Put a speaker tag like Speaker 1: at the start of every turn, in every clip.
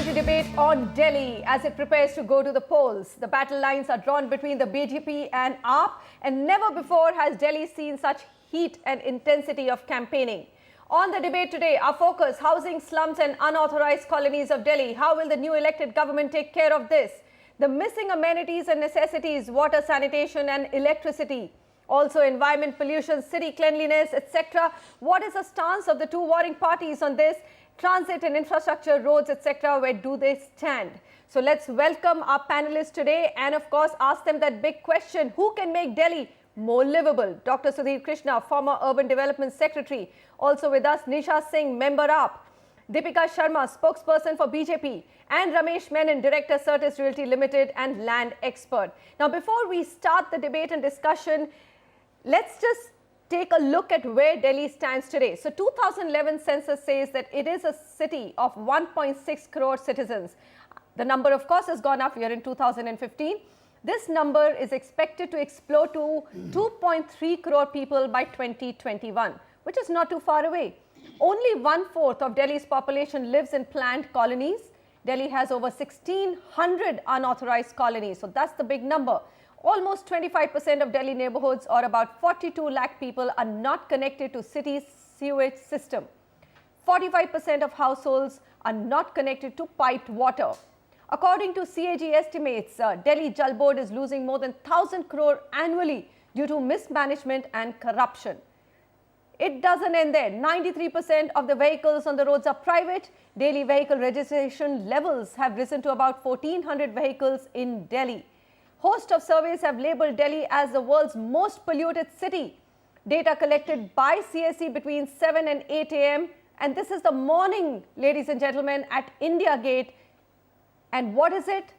Speaker 1: parliamentary debate on Delhi as it prepares to go to the polls. The battle lines are drawn between the BJP and AAP, and never before has Delhi seen such heat and intensity of campaigning. On the debate today, our focus: housing, slums and unauthorized colonies of Delhi. How will the new elected government take care of this? The missing amenities and necessities, water, sanitation and electricity. Also environment, pollution, city cleanliness, etc. What is the stance of the two warring parties on this? Transit and infrastructure, roads, etc. Where do they stand? So let's welcome our panelists today and of course ask them that big question: who can make Delhi more livable? Dr. Sudhir Krishna, former Urban Development Secretary. Also with us, Nisha Singh, member AAP. Deepika Sharma, spokesperson for BJP, and Ramesh Menon, Director, Certis Realty Limited and land expert. Now, before we start the debate and discussion, let's just take a look at where Delhi stands today. So, 2011 census says that it is a city of 1.6 crore citizens. The number, of course, has gone up here in 2015. This number is expected to explode to 2.3 crore people by 2021, which is not too far away. Only 1/4 of Delhi's population lives in planned colonies. Delhi has over 1,600 unauthorized colonies. So that's the big number. Almost 25% of Delhi neighborhoods, or about 42 lakh people, are not connected to city's sewage system. 45% of households are not connected to piped water. According to CAG estimates, Delhi Jal Board is losing more than 1,000 crore annually due to mismanagement and corruption. It doesn't end there. 93% of the vehicles on the roads are private. Daily vehicle registration levels have risen to about 1,400 vehicles in Delhi. Host of surveys have labelled Delhi as the world's most polluted city. Data collected by CSE between 7 and 8 a.m. And this is the morning, ladies and gentlemen, at India Gate. And what is it?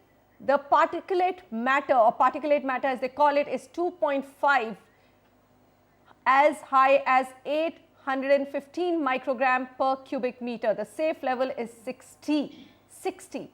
Speaker 1: The particulate matter, or particulate matter as they call it, is 2.5, as high as 815 microgram per cubic meter. The safe level is 60.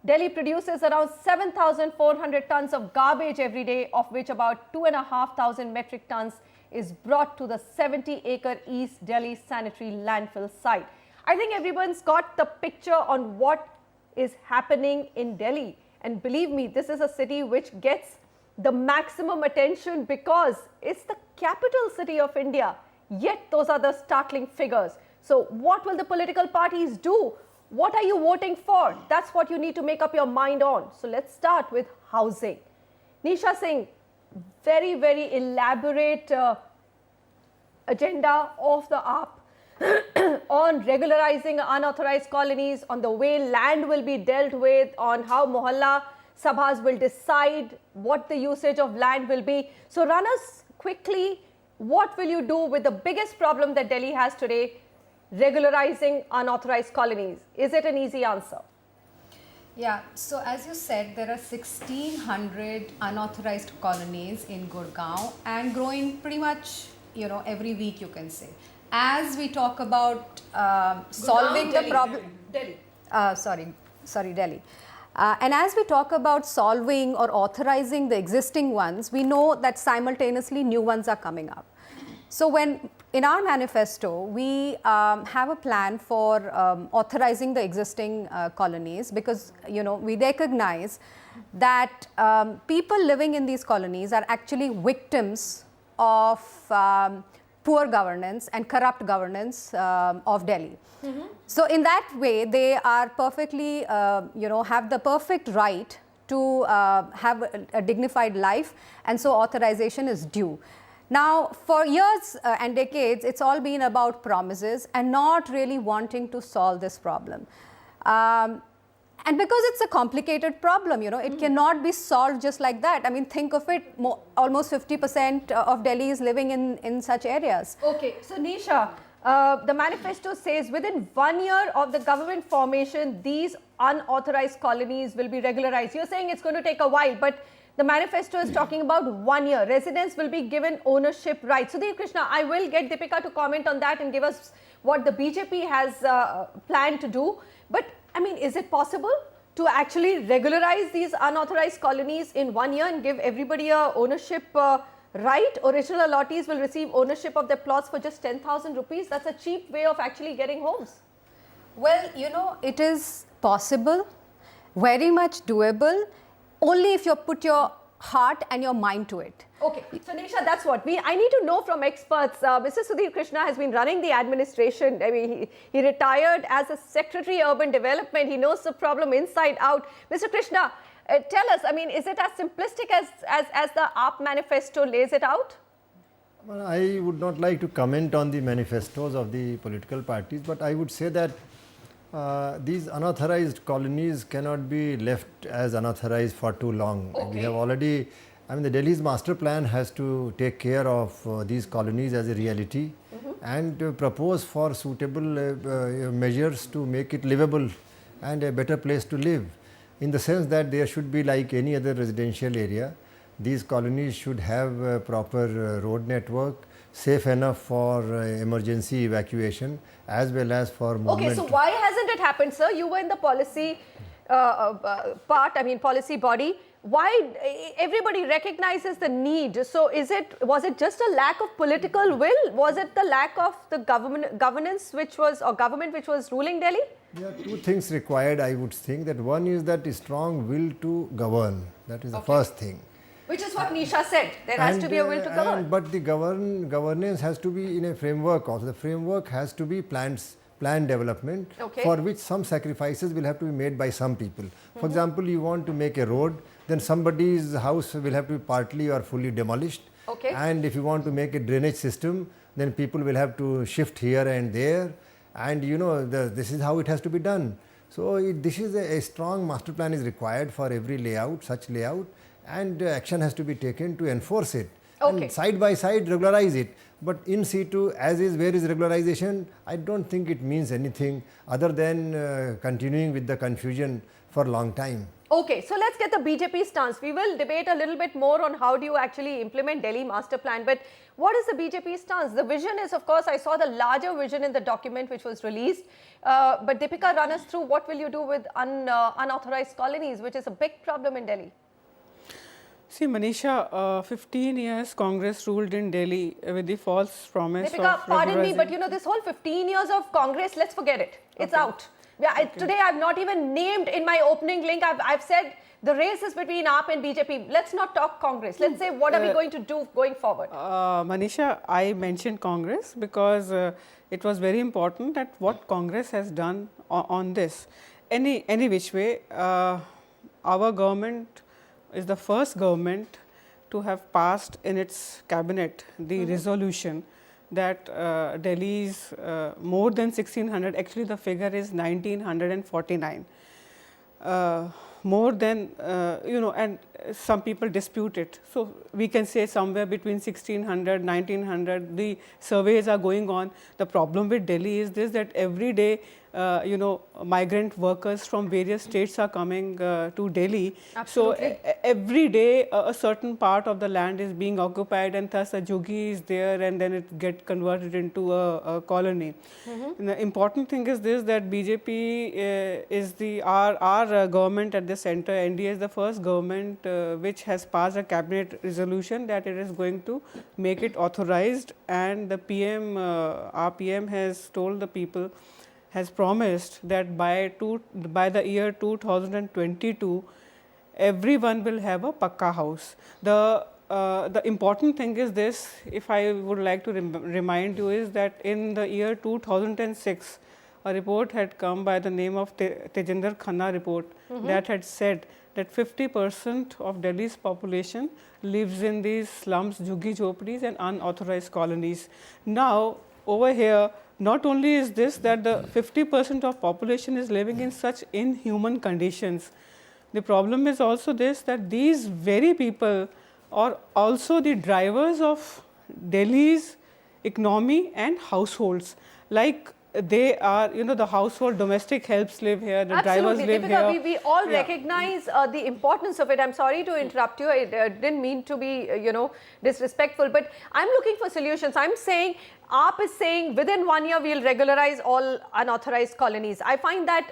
Speaker 1: Delhi produces around 7,400 tons of garbage every day, of which about 2,500 metric tons is brought to the 70-acre East Delhi sanitary landfill site. I think everyone's got the picture on what is happening in Delhi. And believe me, this is a city which gets the maximum attention because it's the capital city of India. Yet those are the startling figures. So what will the political parties do? What are you voting for? That's what you need to make up your mind on. So let's start with housing. Nisha Singh, very, very elaborate agenda of the AAP on regularizing unauthorized colonies, on the way land will be dealt with, on how Mohalla Sabhas will decide what the usage of land will be. So run us quickly, what will you do with the biggest problem that Delhi has today, regularizing unauthorized colonies? Is it an easy answer?
Speaker 2: Yeah, so as you said, there are 1,600 unauthorized colonies in Gurgaon and growing pretty much, every week, you can say. As we talk about solving the problem,
Speaker 1: Delhi.
Speaker 2: Delhi. And as we talk about solving or authorizing the existing ones, we know that simultaneously new ones are coming up. So when in our manifesto, we have a plan for authorizing the existing colonies because, we recognize that people living in these colonies are actually victims of poor governance and corrupt governance of Delhi. So in that way, they are perfectly, have the perfect right to have a dignified life, and so authorization is due. Now, for years and decades, it's all been about promises and not really wanting to solve this problem. And because it's a complicated problem, it cannot be solved just like that. I mean, think of it, almost 50% of Delhi is living in such areas.
Speaker 1: Okay, so Nisha, the manifesto says within 1 year of the government formation, these unauthorized colonies will be regularized. You're saying it's going to take a while, but the manifesto is talking about 1 year. Residents will be given ownership rights. Sudhir Krishna, I will get Deepika to comment on that and give us what the BJP has planned to do. But I mean, is it possible to actually regularize these unauthorized colonies in 1 year and give everybody a ownership right? Original allottees will receive ownership of their plots for just 10,000 rupees. That's a cheap way of actually getting homes.
Speaker 2: Well, you know, it is possible, very much doable, only if you put your heart and your mind to it.
Speaker 1: Okay, so Nisha, that's what I need to know from experts. Mr. Sudhir Krishna has been running the administration. I mean, he retired as a Secretary Urban Development. He knows the problem inside out. Mr. Krishna, tell us, I mean, is it as simplistic as the AAP manifesto lays it out?
Speaker 3: Well, I would not like to comment on the manifestos of the political parties, but I would say that these unauthorized colonies cannot be left as unauthorized for too long.
Speaker 1: Okay.
Speaker 3: We have already, I mean, the Delhi's master plan has to take care of these colonies as a reality and propose for suitable measures to make it livable and a better place to live, in the sense that there should be, like any other residential area, these colonies should have a proper road network, safe enough for emergency evacuation as well as for movement.
Speaker 1: Okay, so why hasn't it happened, sir? You were in the policy policy body. Why everybody recognizes the need? So was it just a lack of political will? Was it the lack of the government which was ruling Delhi?
Speaker 3: There are two things required, I would think. That one is that strong will to govern. That is the first thing.
Speaker 1: Which is what Nisha said. There has to be a will to govern.
Speaker 3: But the governance has to be in a framework also. The framework has to be planned development, for which some sacrifices will have to be made by some people. For example, you want to make a road, then somebody's house will have to be partly or fully demolished. And if you want to make a drainage system, then people will have to shift here and there. And you know, this is how it has to be done. So this is a strong master plan is required for every layout, such layout, and action has to be taken to enforce it. And side by side regularize it. But in situ, as is, where is regularization? I don't think it means anything other than continuing with the confusion for a long time.
Speaker 1: Okay, so let's get the BJP stance. We will debate a little bit more on how do you actually implement Delhi master plan. But what is the BJP stance? The vision is, of course, I saw the larger vision in the document which was released. But Deepika, run us through what will you do with unauthorized colonies, which is a big problem in Delhi.
Speaker 4: See, Manisha, 15 years Congress ruled in Delhi with the false promise
Speaker 1: Deepika,
Speaker 4: of
Speaker 1: pardon me, but you know, this whole 15 years of Congress, let's forget it. It's out. Yeah, today I've not even named in my opening link, I've said the race is between AAP and BJP. Let's not talk Congress. Let's say what are we going to do going forward?
Speaker 4: Manisha, I mentioned Congress because it was very important that what Congress has done on this. Any which way, our government is the first government to have passed in its cabinet the resolution that Delhi's more than 1600, actually the figure is 1949. More than, you know, and some people dispute it. So we can say somewhere between 1600, 1900, the surveys are going on. The problem with Delhi is this, that every day, you know, migrant workers from various states are coming to Delhi.
Speaker 1: Absolutely.
Speaker 4: So every day a certain part of the land is being occupied, and thus a juggi is there, and then it gets converted into a colony. And the important thing is this, that BJP is our government at the center. NDA is the first government which has passed a cabinet resolution that it is going to make it authorized, and the PM, our PM has told the people, has promised that by the year 2022, everyone will have a pakka house. The important thing is this, if I would like to remind you, is that in the year 2006, a report had come by the name of Tejinder Khanna report that had said that 50% of Delhi's population lives in these slums, jhuggi jhopris and unauthorized colonies. Now, over here, not only is this that the 50% of population is living in such inhuman conditions, the problem is also this, that these very people are also the drivers of Delhi's economy and households. Like they are, you know, the household domestic helps live here, the drivers live
Speaker 1: Deepika,
Speaker 4: here.
Speaker 1: we all recognize the importance of it. I'm sorry to interrupt you. I didn't mean to be, you know, disrespectful, but I'm looking for solutions. I'm saying AAP is saying within 1 year we'll regularize all unauthorized colonies. I find that,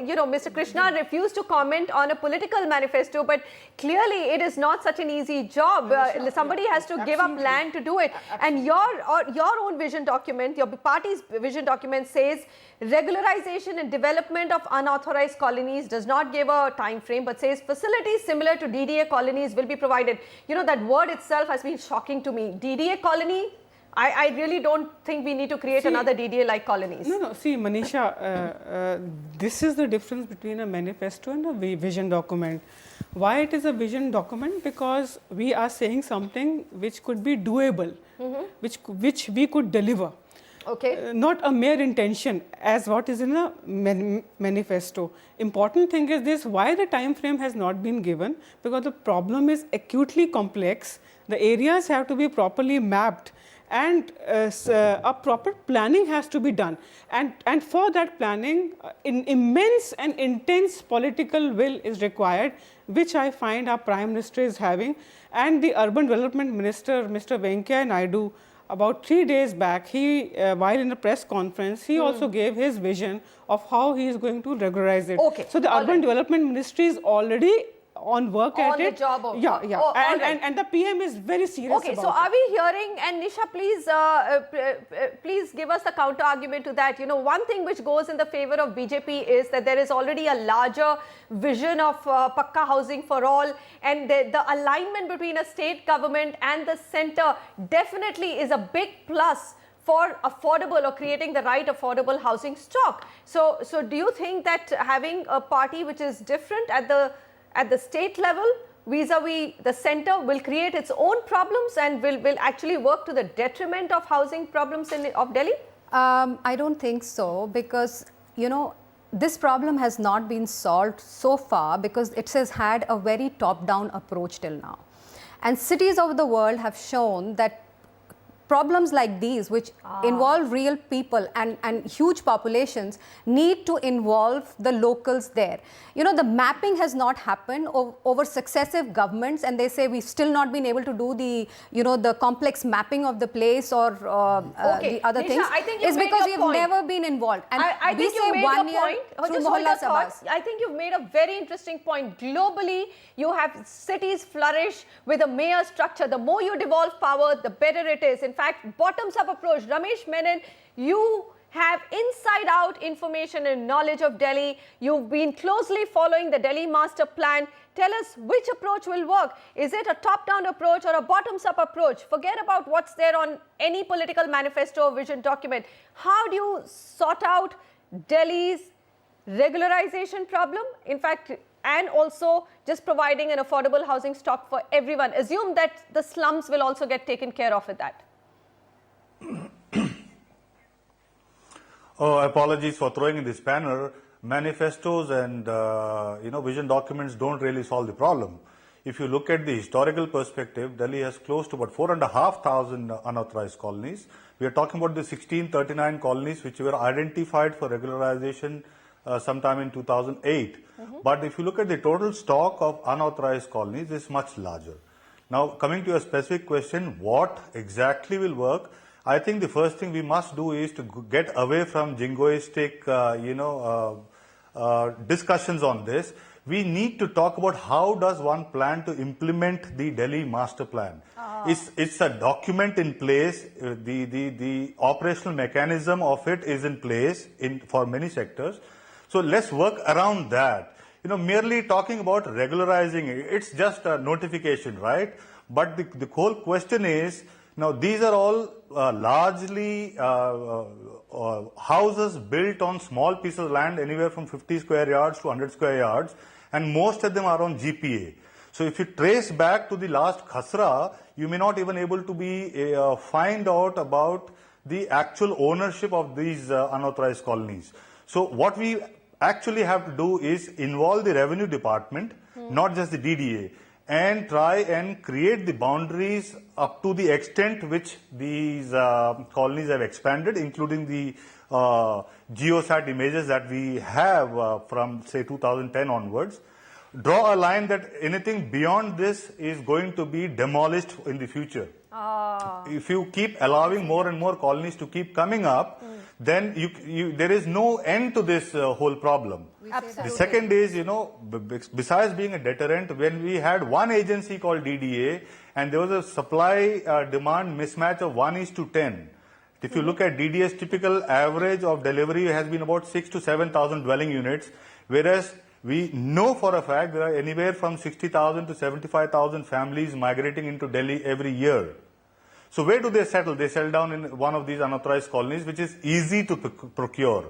Speaker 1: you know, Mr. Krishna refused to comment on a political manifesto, but clearly it is not such an easy job. Somebody has to give up land to do it. And your own vision document, your party's vision document says regularization and development of unauthorized colonies, does not give a time frame, but says facilities similar to DDA colonies will be provided. You know, that word itself has been shocking to me. DDA colony, I really don't think we need to create another DDA-like colonies.
Speaker 4: No. See, Manisha, this is the difference between a manifesto and a vision document. Why it is a vision document? Because we are saying something which could be doable, which we could deliver.
Speaker 1: Okay.
Speaker 4: Not a mere intention as what is in a manifesto. Important thing is this: why the time frame has not been given? Because the problem is acutely complex. The areas have to be properly mapped, and a proper planning has to be done. And for that planning, immense and intense political will is required, which I find our Prime Minister is having. And the Urban Development Minister, Mr. Venkaiah Naidu, about 3 days back, he, while in a press conference, he also gave his vision of how he is going to regularize it.
Speaker 1: Okay.
Speaker 4: So the Urban Development Ministry is already on work at it.
Speaker 1: On the job of
Speaker 4: Yeah.
Speaker 1: Oh,
Speaker 4: and the PM is very serious
Speaker 1: okay,
Speaker 4: about
Speaker 1: so
Speaker 4: it.
Speaker 1: are we hearing, and Nisha, please, please give us the counter argument to that. You know, one thing which goes in the favor of BJP is that there is already a larger vision of Pakka housing for all, and the alignment between a state government and the center definitely is a big plus for affordable or creating the right affordable housing stock. So do you think that having a party which is different at the state level vis-a-vis the center will create its own problems and will actually work to the detriment of housing problems of Delhi?
Speaker 2: I don't think so, because, you know, this problem has not been solved so far because it has had a very top-down approach till now. And cities of the world have shown that problems like these, which involve real people and huge populations, need to involve the locals there. You know, the mapping has not happened over successive governments, and they say we've still not been able to do the, you know, the complex mapping of the place or the other
Speaker 1: Nisha,
Speaker 2: things.
Speaker 1: I think you
Speaker 2: it's
Speaker 1: made
Speaker 2: because
Speaker 1: your
Speaker 2: we've
Speaker 1: point.
Speaker 2: never been involved. And
Speaker 1: I
Speaker 2: we
Speaker 1: think you
Speaker 2: say
Speaker 1: made
Speaker 2: 1
Speaker 1: your
Speaker 2: year
Speaker 1: point.
Speaker 2: through
Speaker 1: Just hold
Speaker 2: Mohalla
Speaker 1: your thoughts.
Speaker 2: Sabhas.
Speaker 1: I think you've made a very interesting point. Globally, you have cities flourish with a mayor structure. The more you devolve power, the better it is. In fact, bottoms-up approach. Ramesh Menon, you have inside-out information and knowledge of Delhi. You've been closely following the Delhi master plan. Tell us which approach will work. Is it a top-down approach or a bottoms-up approach? Forget about what's there on any political manifesto or vision document. How do you sort out Delhi's regularization problem? In fact, and also just providing an affordable housing stock for everyone. Assume that the slums will also get taken care of with that.
Speaker 5: Oh, apologies for throwing in this panel. Manifestos and vision documents don't really solve the problem. If you look at the historical perspective, Delhi has close to about 4,500 unauthorized colonies. We are talking about the 1639 colonies which were identified for regularization sometime in 2008. But if you look at the total stock of unauthorized colonies, it's much larger. Now, coming to a specific question, what exactly will work? I think the first thing we must do is to get away from jingoistic, discussions on this. We need to talk about how does one plan to implement the Delhi master plan. It's a document in place. The operational mechanism of it is in place for many sectors. So let's work around that. You know, merely talking about regularizing it, it's just a notification, right? But the whole question is, now these are all largely houses built on small pieces of land, anywhere from 50 square yards to 100 square yards, and most of them are on GPA. So if you trace back to the last Khasra, you may not even able to be find out about the actual ownership of these unauthorized colonies. So what we actually have to do is involve the revenue department, not just the DDA, and try and create the boundaries up to the extent which these colonies have expanded, including the geosat images that we have from say 2010 onwards. Draw a line that anything beyond this is going to be demolished in the future. If you keep allowing more and more colonies to keep coming up, then there is no end to this whole problem.
Speaker 1: Absolutely.
Speaker 5: The second is, besides being a deterrent, when we had one agency called DDA and there was a supply demand mismatch of 1:10, If you look at DDA's typical average of delivery has been about 6 to 7,000 dwelling units, whereas we know for a fact there are anywhere from 60,000 to 75,000 families migrating into Delhi every year. So where do they settle? They settle down in one of these unauthorized colonies, which is easy to procure.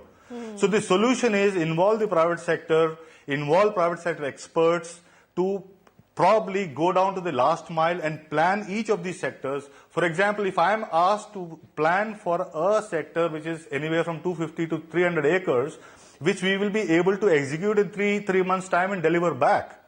Speaker 5: So the solution is involve the private sector, involve private sector experts to probably go down to the last mile and plan each of these sectors. For example, if I am asked to plan for a sector which is anywhere from 250 to 300 acres, which we will be able to execute in three months' time and deliver back.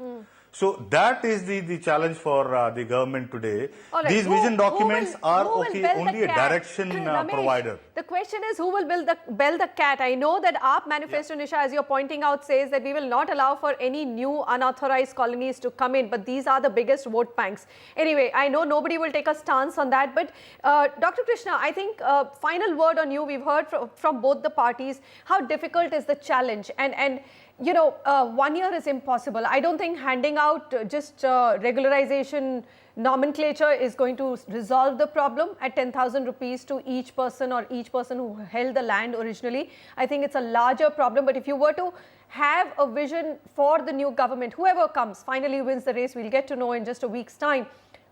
Speaker 5: So that is the challenge for the government today.
Speaker 1: Right.
Speaker 5: These vision documents are only a direction provider.
Speaker 1: The question is who will bell the cat? I know that AAP manifesto, Nisha, as you're pointing out, says that we will not allow for any new unauthorized colonies to come in, but these are the biggest vote banks. Anyway, I know nobody will take a stance on that, but Dr. Krishna, I think final word on you. We've heard from both the parties. How difficult is the challenge? And you know, 1 year is impossible. I don't think handing out just regularization nomenclature is going to resolve the problem at 10,000 rupees to each person or each person who held the land originally. I think it's a larger problem. But if you were to have a vision for the new government, whoever comes finally wins the race, we'll get to know in just a week's time.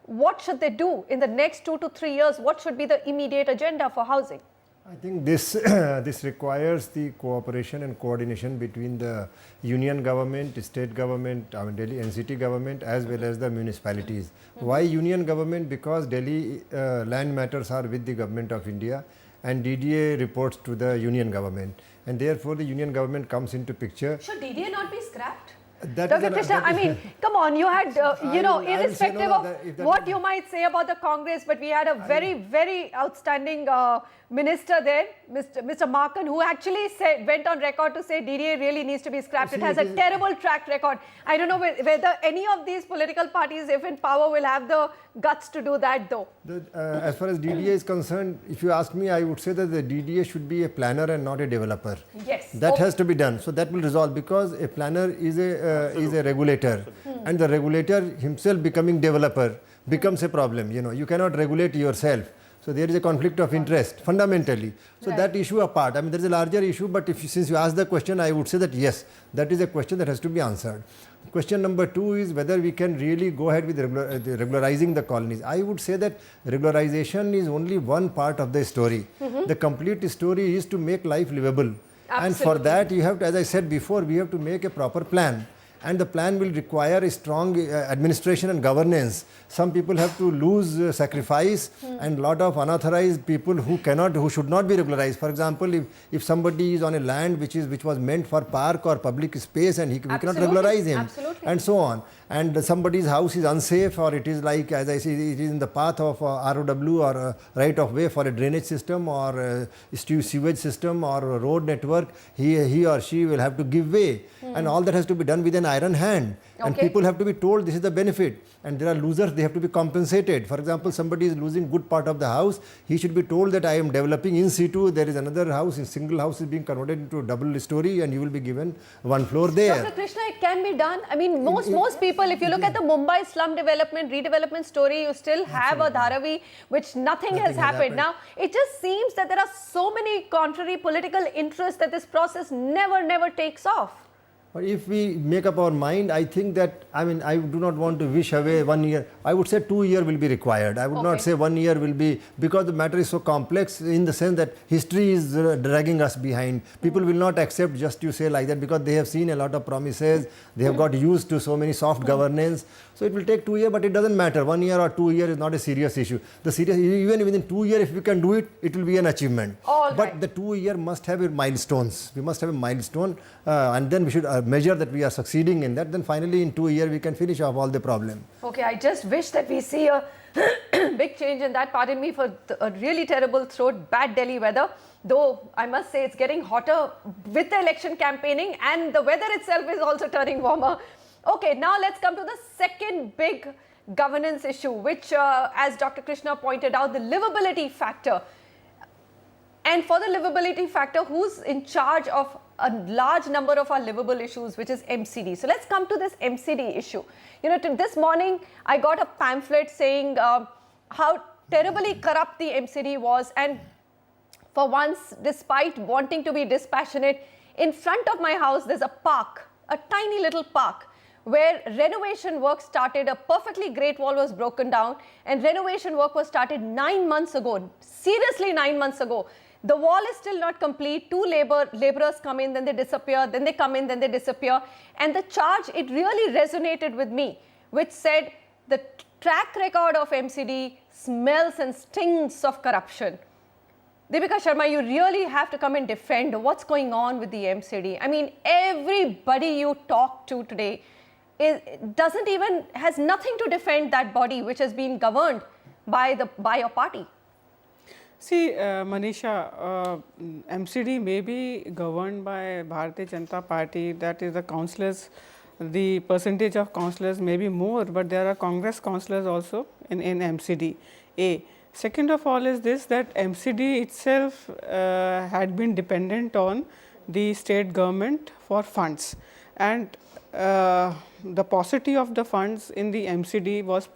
Speaker 1: What should they do in the next 2 to 3 years? What should be the immediate agenda for housing?
Speaker 3: I think this this requires the cooperation and coordination between the union government, state government, Delhi NCT government, as well as the municipalities. Why union government? Because Delhi land matters are with the government of India, and DDA reports to the union government, and therefore the union government comes into picture.
Speaker 1: Should DDA not be scrapped?
Speaker 3: Dr.
Speaker 1: Krishna, I mean, come on, you had, irrespective of what you might say about the Congress, but we had a very, very outstanding minister there, Mr. Markan, who actually went on record to say DDA really needs to be scrapped. It has a terrible track record. I don't know whether any of these political parties, if in power, will have the guts to do that, though.
Speaker 3: As far as DDA is concerned, if you ask me, I would say that the DDA should be a planner and not a developer.
Speaker 1: Yes.
Speaker 3: That has to be done. So that will resolve, because a planner is a regulator, and the regulator himself becoming developer becomes a problem. You know, you cannot regulate yourself. So there is a conflict of interest fundamentally. So that issue apart, I mean, there is a larger issue, but since you asked the question, I would say that yes, that is a question that has to be answered. Question number 2 is whether we can really go ahead with regularizing the colonies. I would say that regularization is only one part of the story. The complete story is to make life livable. Absolutely. And for that, you have to, as I said before, we have to make a proper plan. And the plan will require a strong administration and governance. Some people have to lose sacrifice, and lot of unauthorized people who should not be regularized. For example, if somebody is on a land which was meant for park or public space, and we cannot regularize him, and so on. And somebody's house is unsafe, or it is like, as I say, it is in the path of ROW or right of way for a drainage system or a sewage system or a road network, he or she will have to give way. And all that has to be done with an iron hand. And people have to be told this is the benefit. And there are losers, they have to be compensated. For example, somebody is losing good part of the house, he should be told that I am developing in situ, there is another house, a single house is being converted into a double story, and you will be given one floor there.
Speaker 1: Dr. Krishna, it can be done. I mean, most people, if you look at the Mumbai slum redevelopment story, you still have a Dharavi, which nothing has happened. Now, it just seems that there are so many contrary political interests that this process never takes off.
Speaker 3: But if we make up our mind, I think that, I mean, I do not want to wish away 1 year. I would say 2 years will be required. I would not say 1 year will be, because the matter is so complex in the sense that history is dragging us behind. People will not accept just you say like that, because they have seen a lot of promises. They have got used to so many soft governance. So it will take 2 years, but it doesn't matter. 1 year or 2 years is not a serious issue. Even within 2 years, if we can do it, it will be an achievement. But the 2 year must have milestones. We must have a milestone, and then we should measure that we are succeeding in that. Then finally, in 2 years, we can finish off all the problem.
Speaker 1: Okay, I just wish that we see a big change in that. Pardon me for a really terrible throat, bad Delhi weather. Though I must say it's getting hotter with the election campaigning, and the weather itself is also turning warmer. Okay, now let's come to the second big governance issue, which, as Dr. Krishna pointed out, the livability factor. And for the livability factor, who's in charge of a large number of our livable issues, which is MCD. So let's come to this MCD issue. You know, this morning I got a pamphlet saying how terribly corrupt the MCD was, and For once, despite wanting to be dispassionate, in front of my house there's a park, a tiny little park, where renovation work started. A perfectly great wall was broken down and renovation work was started 9 months ago. Seriously, 9 months ago. The wall is still not complete. Two laborers come in, then they disappear, then they come in, then they disappear. And the charge, it really resonated with me, which said the track record of MCD smells and stinks of corruption. Deepika Sharma, you really have to come and defend what's going on with the MCD. I mean, everybody you talk to today has nothing to defend that body which has been governed by your party.
Speaker 4: See, Manisha, MCD may be governed by Bharatiya Janata Party, that is the councillors, the percentage of councillors may be more, but there are Congress councillors also in MCD. Second of all is this, that MCD itself had been dependent on the state government for funds, and the paucity of the funds in the MCD was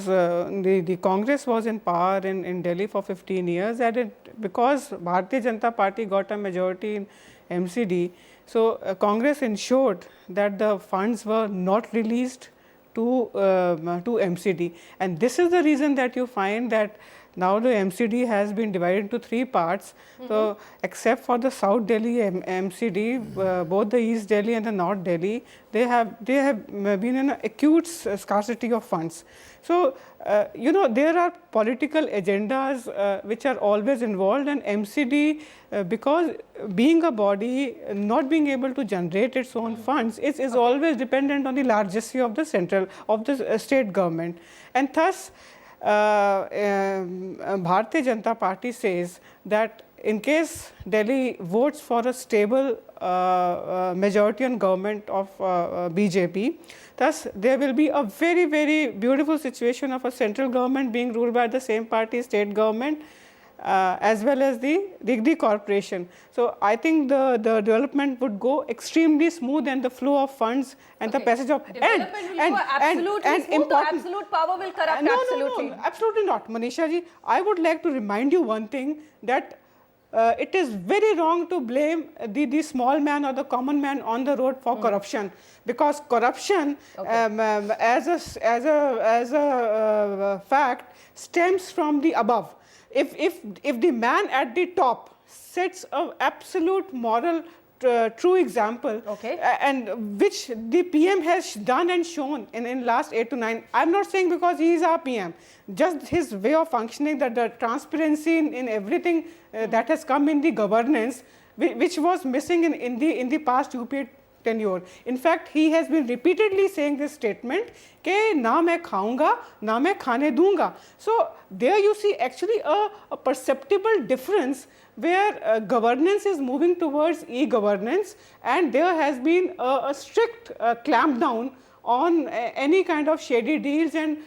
Speaker 4: the Congress was in power in Delhi for 15 years, and because Bharatiya Janata Party got a majority in MCD, so Congress ensured that the funds were not released to MCD, and this is the reason that you find that now the MCD has been divided into 3 parts. So except for the South Delhi MCD, both the East Delhi and the North Delhi, they have been in an acute scarcity of funds. So you know, there are political agendas which are always involved, and MCD, because being a body not being able to generate its own funds, is always dependent on the largesse of the state government, and thus Bharatiya Janata Party says that in case Delhi votes for a stable majority and government of BJP, thus there will be a very, very beautiful situation of a central government being ruled by the same party, state government, as well as the corporation. So I think the development would go extremely smooth, and the flow of funds and the passage of
Speaker 1: absolute power will corrupt.
Speaker 4: No, absolutely not, Manisha ji. I would like to remind you one thing, that it is very wrong to blame the small man or the common man on the road for corruption, because corruption as a fact stems from the above. If the man at the top sets an absolute moral true example, and which the PM has done and shown in last 8 to 9, I'm not saying because he is our PM, just his way of functioning, that the transparency in everything that has come in the governance, which was missing in the past UPA tenure. In fact, he has been repeatedly saying this statement, कि ना मैं खाऊंगा, ना मैं खाने दूंगा. So there you see actually a perceptible difference, where governance is moving towards e-governance, and there has been a strict clampdown on any kind of shady deals, and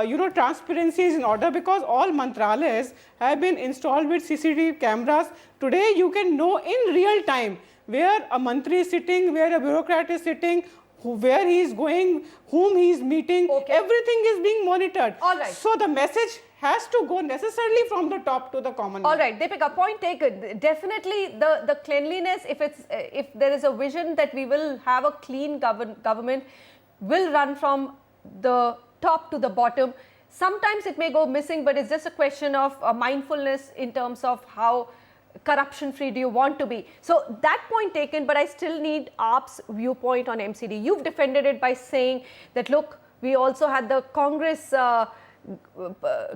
Speaker 4: you know, transparency is in order, because all mantralayas have been installed with CCTV cameras. Today you can know in real time where a mantri is sitting, where a bureaucrat is sitting, where he is going, whom he is meeting, everything is being monitored.
Speaker 1: All right.
Speaker 4: So the message has to go necessarily from the top to the common man.
Speaker 1: All right, Deepika, point taken. Definitely the cleanliness, if there is a vision that we will have a clean government, will run from the top to the bottom. Sometimes it may go missing, but it's just a question of mindfulness in terms of how corruption free do you want to be. So that point taken, but I still need AAP's viewpoint on MCD. You've defended it by saying that, look, we also had the Congress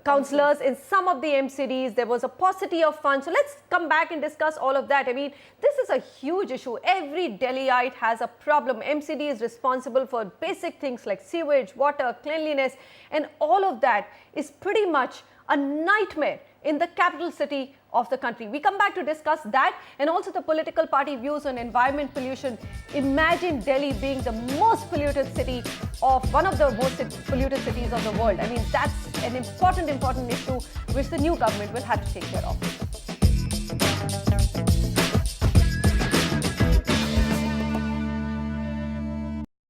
Speaker 1: councillors in some of the MCDs, there was a paucity of funds. So let's come back and discuss all of that. I mean, this is a huge issue. Every Delhiite has a problem. MCD is responsible for basic things like sewage, water, cleanliness, and all of that is pretty much a nightmare in the capital city of the country. We come back to discuss that and also the political party views on environment pollution. Imagine Delhi being the most polluted city of one of the most polluted cities of the world. I mean, that's an important issue which the new government will have to take care of.